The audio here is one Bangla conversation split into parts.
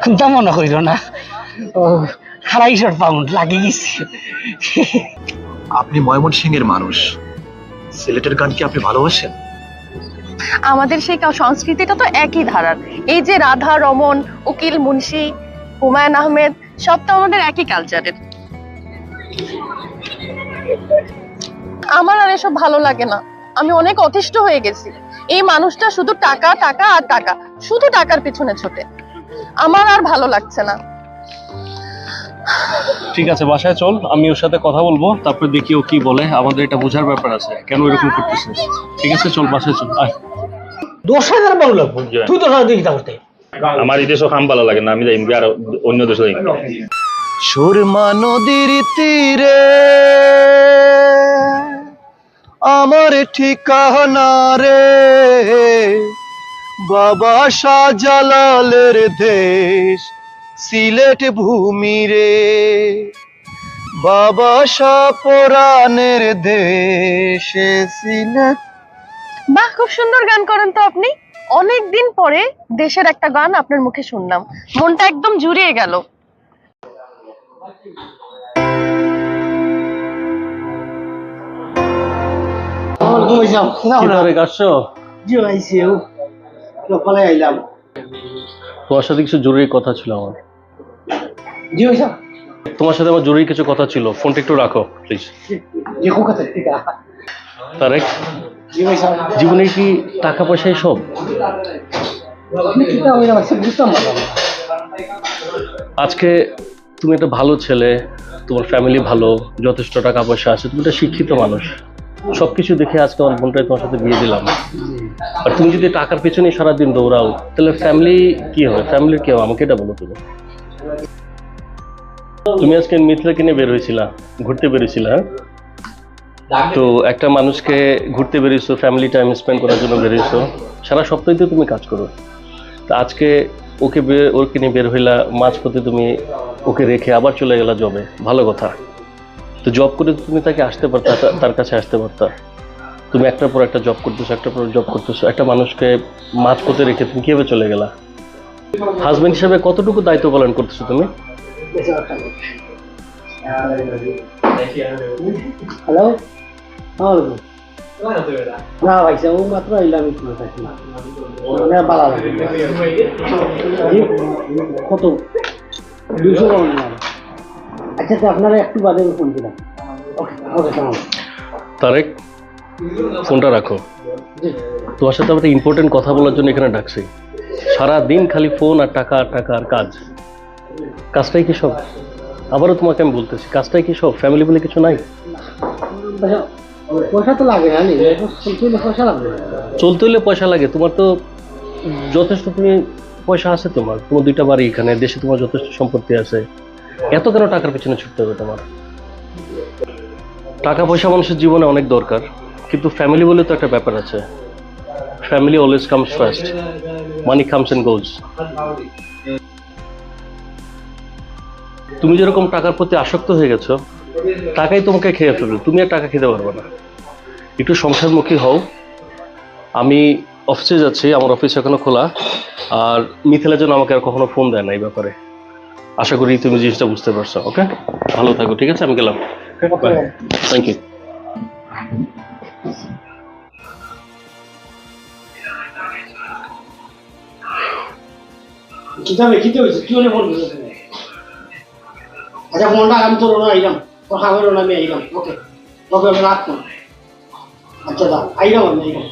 চিন্তা মনে করিল না, ও 250 পাউন্ড লাগে গেছে। আপনি ময়মনসিংহের মানুষ, সিলেটের গান কি আপনি ভালোবাসেন? আমাদের সেই সংস্কৃতিটা তো একই ধারার। এই যে রাধা রমন, উকিল মুন্সি, হুমায়ুন আহমেদ, সব তো আমাদের একই কালচারের। আমার আর এসব ভালো লাগে না, আমি অনেক অতিষ্ঠ হয়ে গেছি। এই মানুষটা শুধু টাকা টাকা আর টাকা, শুধু টাকার পিছনে ছোটে। আমার আর ভালো লাগছে না। ঠিক আছে, বাসায় চল, আমি ওর সাথে কথা বলবো, তারপর দেখি ও কি বলে। আমাদের এটা বোঝার ব্যাপার আছে, কেন এরকম করতেছে। ঠিক আছে, চল বাসায় চল। আয়, 10,000 পাউন্ড লাগবো, তুই 10,000 দিয়ে কিতা করতে? আমার এই দেশও খাম ভালো লাগে না, আমি যাই আর অন্য দেশে যাই। সুরমা নদীর তীরে আমার ঠিকানা রে, বাবা শাহজালালের দেশ সিলেট ভূমি রে, বাবা শাহ পরাণের দেশে সিলেট। বাহ, খুব সুন্দর গান করেন তো আপনি। অনেকদিন পরে দেশের একটা গান আপনার মুখে শুনলাম, মনটা একদম জুড়িয়ে গেল। তোমার সাথে কিছু জরুরি কথা ছিল আমার। তোমার সাথে আমার জরুরি কিছু কথা ছিল, ফোনটা একটু রাখো প্লিজ। তারেক, জীবনে কি টাকা পয়সাই সব? আজকে তুমি একটা ভালো ছেলে, তোমার ফ্যামিলি ভালো, যথেষ্ট টাকা পয়সা আছে, তুমি একটা শিক্ষিত মানুষ, সবকিছু দেখে আজকে আমার বোনটাই তোমার সাথে বিয়ে দিলাম। আর তুমি যদি টাকার পেছনে সারাদিন দৌড়াও, তাহলে ফ্যামিলি কি হবে? ফ্যামিলির কি হবে? আমাকে এটা বলো। তুমি আজকে মিথিলাকে নিয়ে বের হয়েছিলা, ঘুরতে বেরিয়েছিলা, তো একটা মানুষকে ঘুরতে বেরিয়েছো, ফ্যামিলি টাইম স্পেন্ড করার জন্য বেরিয়েছো, সারা সপ্তাহে তো তুমি কাজ করো। তো আজকে ওকে নিয়ে বের হইলা, মাঝপথে তুমি ওকে রেখে আবার চলে গেলা জবে, ভালো কথা। তো জব করে তুমি তাকে আসতে পারতা, তার কাছে আসতে পারতা। তুমি একটার পর একটা জব করতেছো, একটার পর জব করতেছো, একটা মানুষকে মাঝপথে রেখে তুমি কিভাবে চলে গেলা? হাজবেন্ড হিসেবে কতটুকু দায়িত্ব পালন করতেছো তুমি? হ্যালো, না ভাই, ও মাত্র আইলাম একটু থাকি ভালো লাগে। কত 200 পাউন্ড? আচ্ছা, আপনারা একটু বাদে ফোন দিলাম। তারেক, ফোনটা রাখো। তোমার সাথে আমাদের ইম্পর্টেন্ট কথা বলার জন্য এখানে ডাকছি। সারাদিন খালি ফোন আর টাকা আর টাকা আর কাজ। কাজটাই কি সব? আবারও তোমাকে আমি বলতেছি, কাজটাই কি সব? ফ্যামিলি বলে কিছু নাই? পয়সা তো লাগে না, পয়সা লাগবে। চলতে হলে পয়সা লাগে, তোমার তো যথেষ্ট, তুমি পয়সা আছে, তোমার 2টা বাড়ি এখানে, দেশে তোমার যথেষ্ট সম্পত্তি আছে, এত কেন টাকার পিছনে ছুটতে হবে তোমার? টাকা পয়সা মানুষের জীবনে অনেক দরকার, কিন্তু ফ্যামিলি বলে তো একটা ব্যাপার আছে। Family always comes first, money comes and goes. তুমি যেরকম টাকার প্রতি আসক্ত হয়ে গেছো, টাকাই তোমাকে খেয়ে ফেলবে, তুমি আর টাকা খেতে পারবে না। একটু সংসারমুখী হও। আমি অফিসে যাচ্ছি, আমার অফিস এখনো খোলা, আর মিথিলা যেন আমাকে আর কখনো ফোন দেয় না এই ব্যাপারে। আশা করি তুমি জিনিসটা বুঝতে পারছো। ওকে, ভালো থাকো। ঠিক আছে, আমি গেলাম। Thank you. আচ্ছা, ফোনটা আমি তোর আইলাম, তোর খাবার আমি আইলাম। ওকে ওকে, আমি রাখলাম। আচ্ছা দা, আইলাম আমি, আইলাম।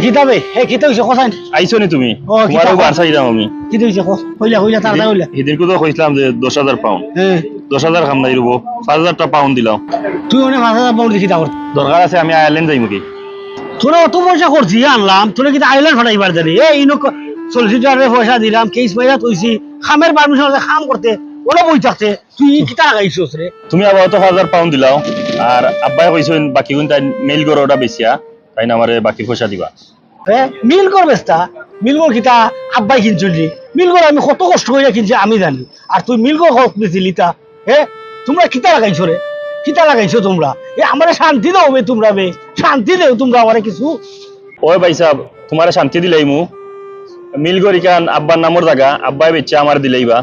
কিতাবে হে কিতা হইছে কথা আইছো নি তুমি? তোমারও বারসাইলাম আমি। কি হইছে? হইলা হইলা তাড়াতাড়ি হইলা। এদিনকে তো কইছিলাম যে 10,000 পাউন্ড। হ্যাঁ, 10,000 খাম নাই রুবো, 5,000 টা পাউন্ড দিলাম। তুই অনেক 5,000 পাউন্ড দিছি তা দরকার আছে, আমি আয়ারল্যান্ড যাইমু কি? তোরা অত পয়সা করছি আনলাম, তোরা কিন্তু আইল্যান্ড ফাটাইবার জানি। এই সলিসিটারে পয়সা দিলাম, কেস পয়সা তৈছি, খামের পারমিশন আছে খাম করতে, ওরা বই থাকতে, তুই কিতা লাগাইছিস রে? তুমি আবার তো 1,000 পাউন্ড দিলাও, আর আব্বাই কইছেন বাকি কোন তাই মেইল করো ওটা বেচিয়া, তাই না আমারে বাকি পয়সা দিবা। হ্যাঁ, মিল কর বেস্তা, মিল কর কিতা আব্বাই কিনছিলি, মিল কর আমি কত কষ্ট করে কিনছি আমি জানি, আর তুই মিল কর দিছিলি তা। হ্যাঁ, তোমরা কিতা লাগাইছো রে? কিতা লাগাইছো তোমরা এ আমারে শান্তি দাও বে তোমরা বে শান্তি দেও তোমরা আমারে কিছু ওই ভাই সাহেব তোমারে শান্তি দিলাই মু মিল করি কান আব্বার নামর জায়গা আব্বাই বেচে আমার দিলেইবা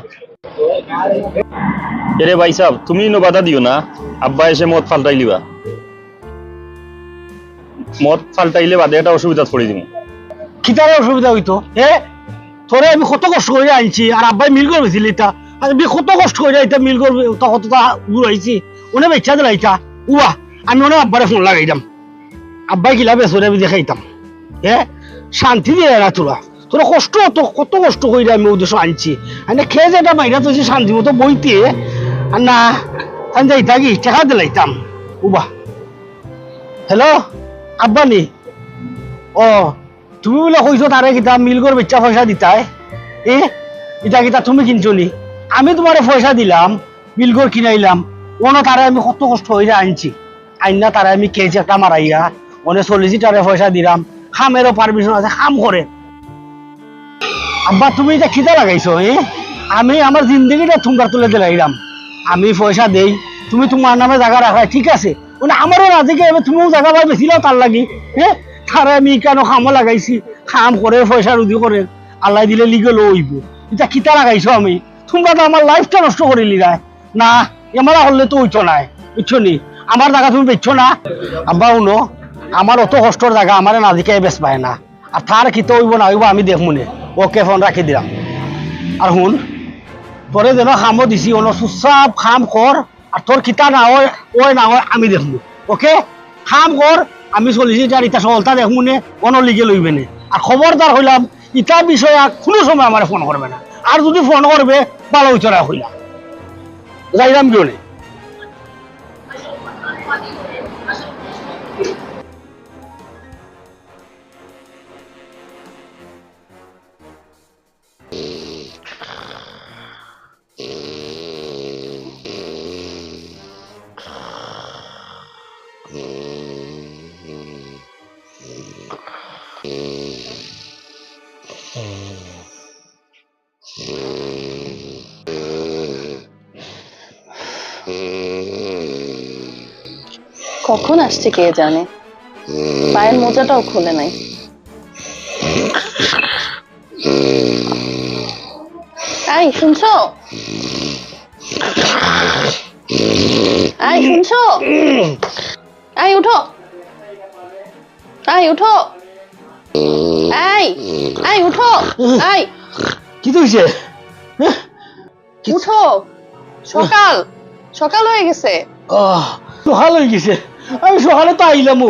এরে ভাই সাহেব তুমি নো বাধা দিও না আব্বা এসে মদ ফালটাই লিবা মদ ফালটাইলে বাদে একটা অসুবিধা পড়ে দিব কিতারে অসুবিধা হইতো তোরে আমি কত কষ্ট করে আনছি আর আব্বাই মিল করবেছিল এটা আর আমি কত কষ্ট করে এটা মিল করবে কতটা দূর হয়েছি ওনে বেচা দিলা এটা উয়া আমি ওনে আব্বারে ফোন লাগাইতাম আব্বাই কিলা বেসরে আমি দেখাইতাম শান্তি দিয়ে না তোরা তোরা কষ্ট কত কষ্ট করে আমি উদ্দেশ্য আনছি আমি খেয়ে যেটা বাইরে তো শান্তি মতো বইতে আর না আমি যাইতা কি টাকা দিলাইতাম উবা হ্যালো আব্বা নি ও তুমি বলে কইছো তারে কিতা মিল করে বেচা পয়সা দিতাই এটা কিতা তুমি কিনছো নি আমি তোমারে পয়সা দিলাম মিল করে কিনাইলাম ওনো তারে আমি কত কষ্ট হইয়া আনছি আইনা তারে আমি কেজি একটা মারাইয়া ওনে সলিসিটারে পয়সা দিলাম খামেরও পারমিশন আছে খাম করে আব্বা তুমি এটা খিদা লাগাইছো আমি আমার জিন্দগিটা তোমার তুলে দিলাইলাম আমি পয়সা দেই তুমি তোমার নামে জায়গা রাখাই ঠিক আছে মানে আমারও রাজিকে এবার তুমিও জায়গা পাই বেছিলাও তার লাগি তারে আমি কেন খামো লাগাইছি খাম করে পয়সা রুদি করে আল্লাহ দিলে লিগে লইব এটা খিতা লাগাইছো আমি তোমরা তো আমার লাইফটা নষ্ট করিলি না এমারা হলে তো হইতো নাই বুঝছো নি আমার জায়গা তুমি বেচছো না আব্বা উনো আমার অত কষ্টর জায়গা আমার নাজিকে বেশ পায় না আর তার খিতে হইব না হইব আমি দেখবো নে ওকে ফোন রাখি দিলাম আর শুন তোরে যেন খামো দিছি অন চুপচাপ খাম কর আর তোর খিতা না হয় ওই না হয় আমি দেখবো ওকে খাম কর আমি চলিছি তার ইটা সলতা দেখবো নে অন লিগে লইবে নে আর খবরদার হইলাম ইটা বিষয়ে কোনো সময় আমার ফোন করবে না আর যদি ফোন করবে ভালো হইতো না হইলাম যাইলাম কেউ নেই কখন আসছে কে জানে পায়ের মোজাটাও খুলে নাই এই শুনছো এই শুনছো এই উঠো এই উঠো এই এই উঠো এই কি তো হইছে উঠো সকাল সকাল হয়ে গেছে সকাল হয়ে গেছে আমি সকালে তো আইলাম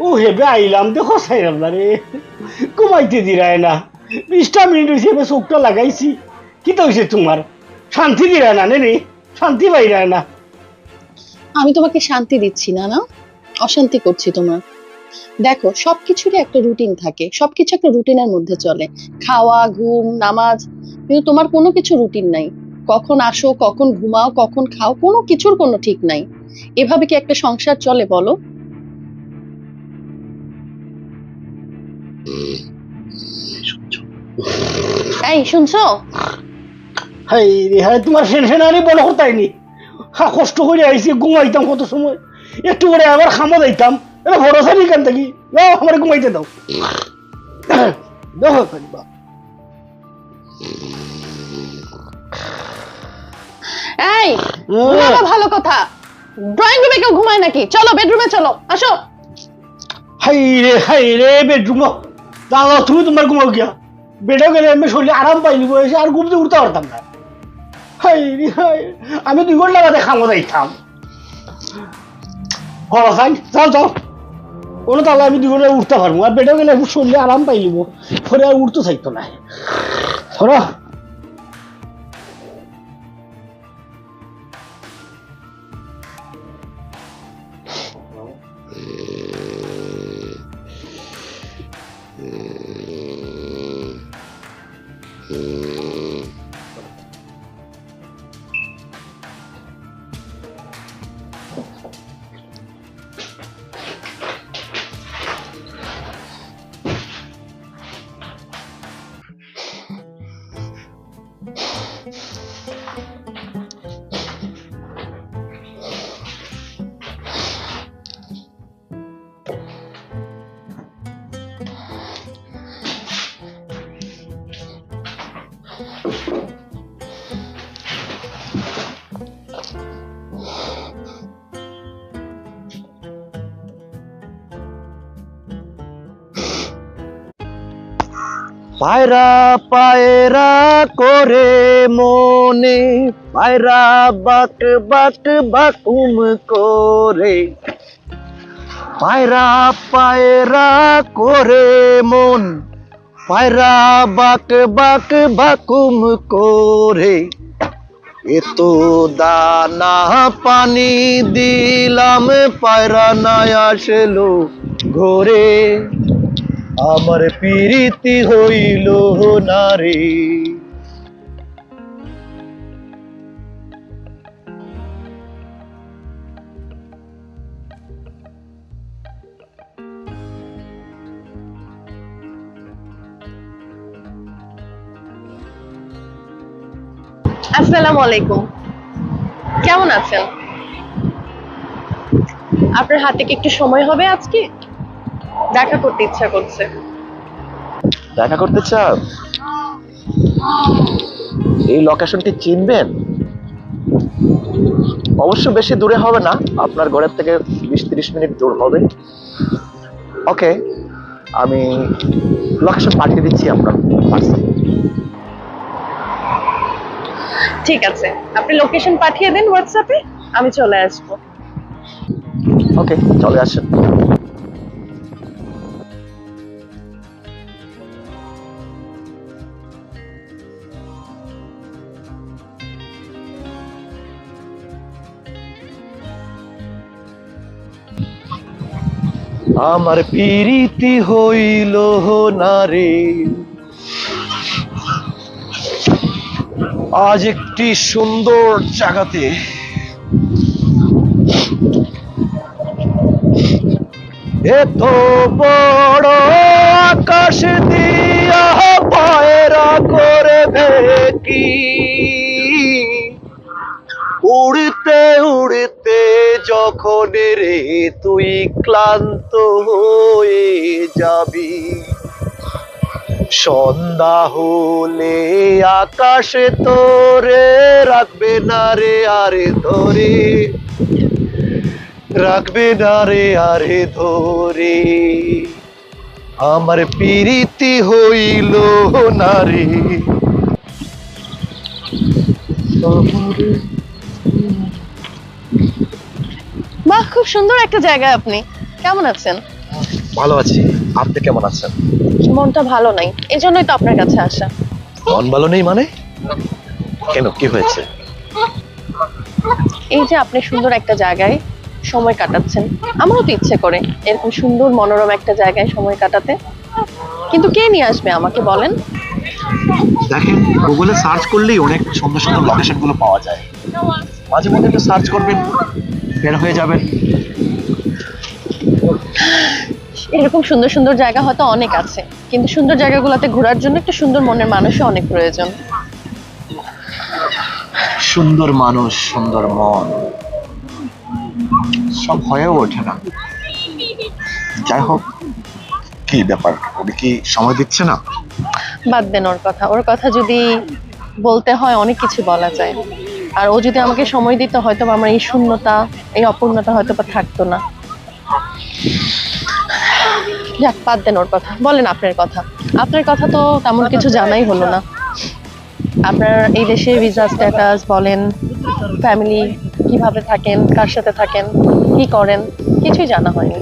ও হেবে আইলাম দেখো সাইলাম না রে ঘুমাইতে দিরায় না 20টা মিনিট হয়েছে এবার চোখটা লাগাইছি কি তো হয়েছে তোমার শান্তি দিরায় না রে শান্তি পাইরায় না আমি তোমাকে শান্তি দিচ্ছি না না অশান্তি করছি তোমার দেখো সবকিছুরই একটা রুটিন থাকে সবকিছু একটা রুটিনের মধ্যে চলে খাওয়া ঘুম নামাজ কিন্তু তোমার কোনো কিছু রুটিন নাই কখন আসো কখন ঘুমাও কখন খাও কোনো কিছুর কোনো ঠিক নাই এভাবে কি একটা সংসার চলে বলো এই শুনছো হাই রে হাই তোমার সেনসেনারি বড় করতাইনি কষ্ট করে আইছি ঘুমাইতাম কত সময় একটু করে আবার খামো যাইতাম এটা ভরসা নেই কেন থাকি আমার ঘুমাইতে দাও দেখো এই ঘুমানো ভালো কথা ড্রয়িং রুমে কেউ ঘুমায় নাকি চলো বেডরুমে চলো আসো হাই রে বেডরুম দাঁড়াও তুমি তোমার ঘুমাও গিয়া বেডে গেলে আমি শরীরে আরাম পাইনি বসে আর ঘুমতে উঠতে পারতাম না হাই রে হাই আমি 2 ঘন্টা বাদে খামো যাইতাম ভরসা যাও যাও কোনো তাহলে আমি 2 ঘন্টা উঠতে পারবো আর বেডে গেলে শরীরে আরাম পাইলিব পরে আর উঠতে চাইতো না ধরো পায়রা পায়রা করে মনে, পায়রা বাক বাক বাকুম করে, পায়রা পায়রা করে মন, পায়রা বাক বাক বাকুম করে, এত দানা পানি দিলাম পায়রা নাই আসলো ঘরে, আমার প্রীতি হইল না রে। আসসালামু আলাইকুম, কেমন আছেন? আপনার হাতে কি একটু সময় হবে আজকে? দেখা করতে ইচ্ছা করছে। দেখা করতে চান? এই লোকেশনটি চিনবেন? অবশ্য বেশি দূরে হবে না, আপনার ঘরের থেকে 20-30 মিনিট দূর হবে। ওকে, আমি লোকেশন পাঠিয়ে দিচ্ছি আপনার পার্সেল। ঠিক আছে, আপনি লোকেশন পাঠিয়ে দেন হোয়াটসঅ্যাপে, আমি চলে আসবো। ওকে, চলে আসেন। আমার প্রীতি হইল না রে, আজ একটি সুন্দর জায়গাতে এত বড় আকাশ দিয়া পায়রা করবে কি, উড়তে উড়তে যখন রে তুই ক্লান্ত হয়ে যাবি, সন্ধ্যা হলে আকাশে তোরে রাখবে না রে আরে ধরে, রাখবে না রে আরে ধরে, আমার প্রীতি হইল না রে। বাহ, খুব সুন্দর একটা জায়গা। আপনি কেমন আছেন? ভালো আছি, আপনি কেমন আছেন? মনটা ভালো নাই, এজন্যই তো আপনার কাছে আসা। মন ভালো নেই মানে? কেন, কি হয়েছে? এই যে আপনি সুন্দর একটা জায়গায় সময় কাটাচ্ছেন, আমারও তো ইচ্ছে করে এরকম সুন্দর মনোরম একটা জায়গায় সময় কাটাতে, কিন্তু কে নিয়ে আসবে আমাকে বলেন? দেখেন, গুগলে সার্চ করলেই অনেক সুন্দর সুন্দর লোকেশন গুলো পাওয়া যায়, মাঝে মধ্যে একটু সার্চ করবেন, বের হয়ে যাবেন। এরকম সুন্দর সুন্দর জায়গা হয়তো অনেক আছে, কিন্তু সুন্দর জায়গাগুলোতে ঘোরার জন্য একটা সুন্দর মনের মানুষও অনেক প্রয়োজন। সুন্দর মানুষ, সুন্দর মন সব হয়েও ওঠে না। যাই হোক, কি ব্যাপার, উনি কি সময় দিচ্ছে না? বাদ দেন ওর কথা, ওর কথা যদি বলতে হয় অনেক কিছু বলা যায়, আর ও যদি আমাকে সময় দিত হয়তো বা আমার এই শূন্যতা, এই অপূর্ণতা হয়তো বা থাকতো না। যাক, বাদ দেন ওর কথা, বলেন আপনার কথা। আপনার কথা তো তেমন কিছু জানাই হলো না। আপনার এই দেশে ভিসা স্ট্যাটাস বলেন, ফ্যামিলি কিভাবে থাকেন, কার সাথে থাকেন, কি করেন, কিছুই জানা হয়নি।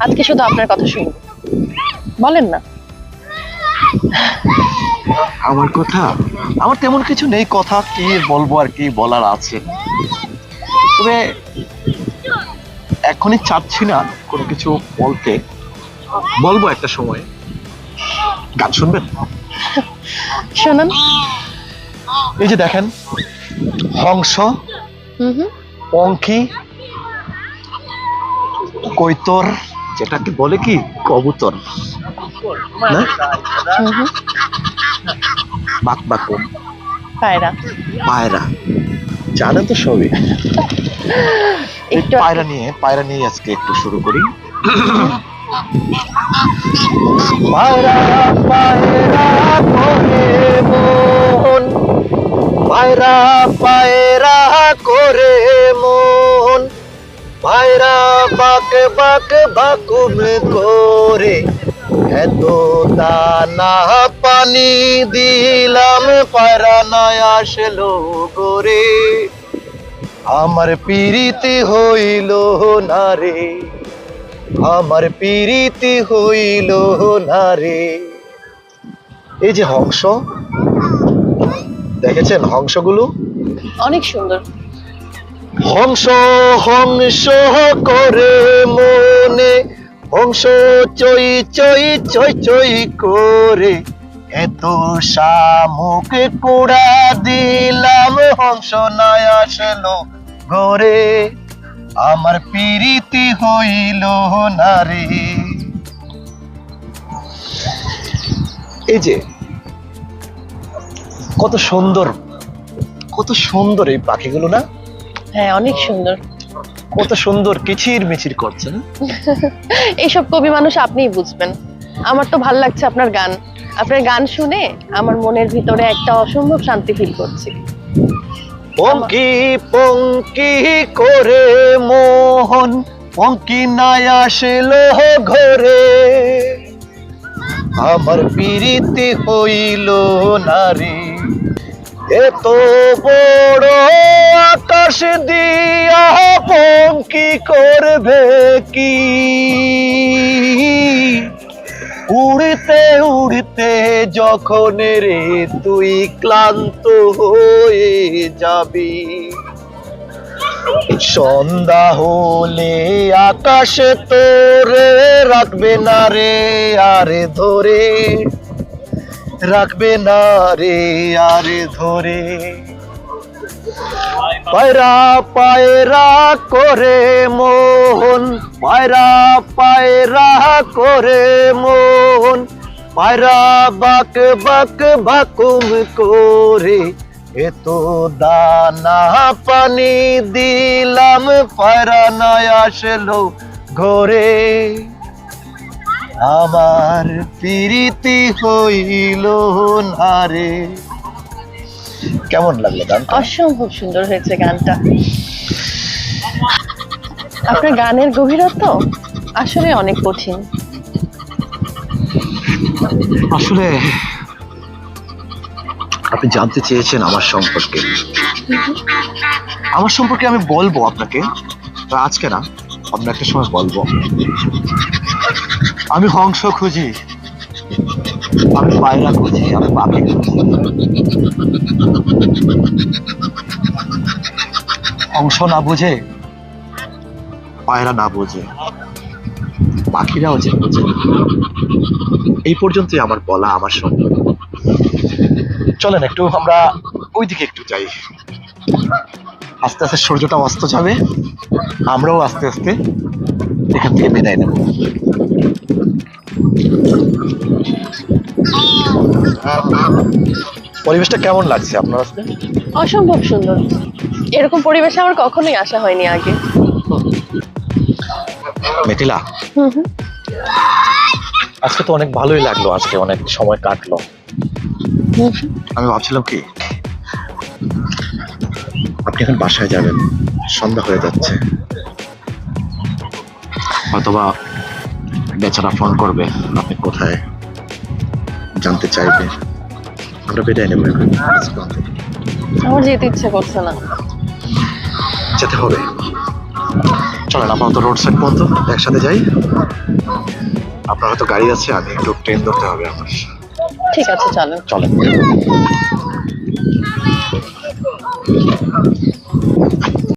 আজকে শুধু আপনার কথা শুনি, বলেন না। আমার কথা, আমার তেমন কিছু নেই, কথা কি বলবো আর কি বলার আছে, তবে এখনই চাচ্ছি না কোনো কিছু বলতে, বলবো একটা সময়। গান শুনবেন? শোনান। এই যে দেখেন, হংস, হুম, পঙ্খী, কৈতর, যেটাকে বলে কি কবুতর না, বাক বাকুম, পায়রা, পায়রা, জানেন তো সবই। এই একটু পায়রা নিয়ে আজকে একটু শুরু করি। পায়রা পায়রা করে মন, পায়রা পায়রা করে মন, পায়রা বাক বাক বাকুম করে, এত দানা পানি দিলাম পায়রা নয় আসলো গোরে, আমার পিরিতি হইল না রে, আমার পিরিতি হইল না রে। এই যে হংস, দেখেছেন হংসগুলো? অনেক সুন্দর। হংস হংস করে মনে, হংস চই চই চই চই করে, এত শামুক কুড়া দিলাম হংস নয় আসলো ঘরে, আমার পিরিতি হইল না রে। এই যে কত সুন্দর, কত সুন্দর এই পাখিগুলো না? হ্যাঁ, অনেক সুন্দর। কত সুন্দর কিচির মিচির করছে না? এইসব কবি মানুষ আপনিই বুঝবেন। আমার তো ভাল লাগছে আপনার গান। আপনার গান শুনে আমার মনের ভিতরে একটা অসম্ভব শান্তি ফিল করছি। পঙ্কি পঙ্কি করে মোহন, পঙ্কি নাই আসিল ঘরে, আমার পিরিতি হইল না রে। এত বড় আকাশ দিয়া পঙ্কি করবে কি, উড়তে উড়তে যখন রে তুই ক্লান্ত হয়ে যাবি, সন্ধ্যা হলে আকাশে তোরে রাখবে না রে আরে ধরে, রাখবে না রে আরে ধরে। পায়রা পায়রা করে মোহন, পায়রা পায়রা করে মোহন, পায়রা বাক বাক বাকুম করে, এত দানা পানি দিলাম পায়রা নয় আসলো ঘরে, আমার পিরিতি হইল না রে। কেমন লাগলো গানটা? অসম্ভব সুন্দর হয়েছে গানটা। আপনার গানের গভীরতা আসলে অনেক কঠিন। আসলে আপনি জানতে চেয়েছেন আমার সম্পর্কে, আমার সম্পর্কে আমি বলবো আপনাকে, তা আজকে না, অন্য একটা সময় বলবো। আমি হংস খুঁজি, আমি পায়রা খুঁজি, আমি পাখি খুঁজি। হংস না বুঝে, পায়রা না বুঝে, পাখিরাও যে বুঝে। এই পর্যন্তই আমার বলা আমার সম্পর্কে। চলেন একটু আমরা ওইদিকে একটু যাই। আস্তে আস্তে সূর্যটা অস্ত যাবে, আমরাও আস্তে আস্তে এখান থেকে বিদায় নেব। পরিবেশটা কেমন লাগছে আপনার আজকে? অসম্ভব সুন্দর। এরকম পরিবেশে আমার কখনোই আসা হয়নি আগে। মিথিলা, আজকে তো অনেক ভালোই লাগলো, আজকে অনেক সময় কাটলো। আমি ভাবছিলাম কি, আপনি এখন বাসায় যাবেন, সন্ধ্যা হয়ে যাচ্ছে, অথবা বেচারা ফোন করবে, আপনি কোথায় জানতে চাইবে, আমরা বিদায় নেব এখন। আমার যেতে ইচ্ছে করছে না। যেতে হবে, চলেন আপাতত রোড সাইড পর্যন্ত একসাথে যাই। আপনার হয়তো গাড়ি আছে, আমি একটু ট্রেন ধরতে হবে আমার। ঠিক আছে, চলেন। চলেন।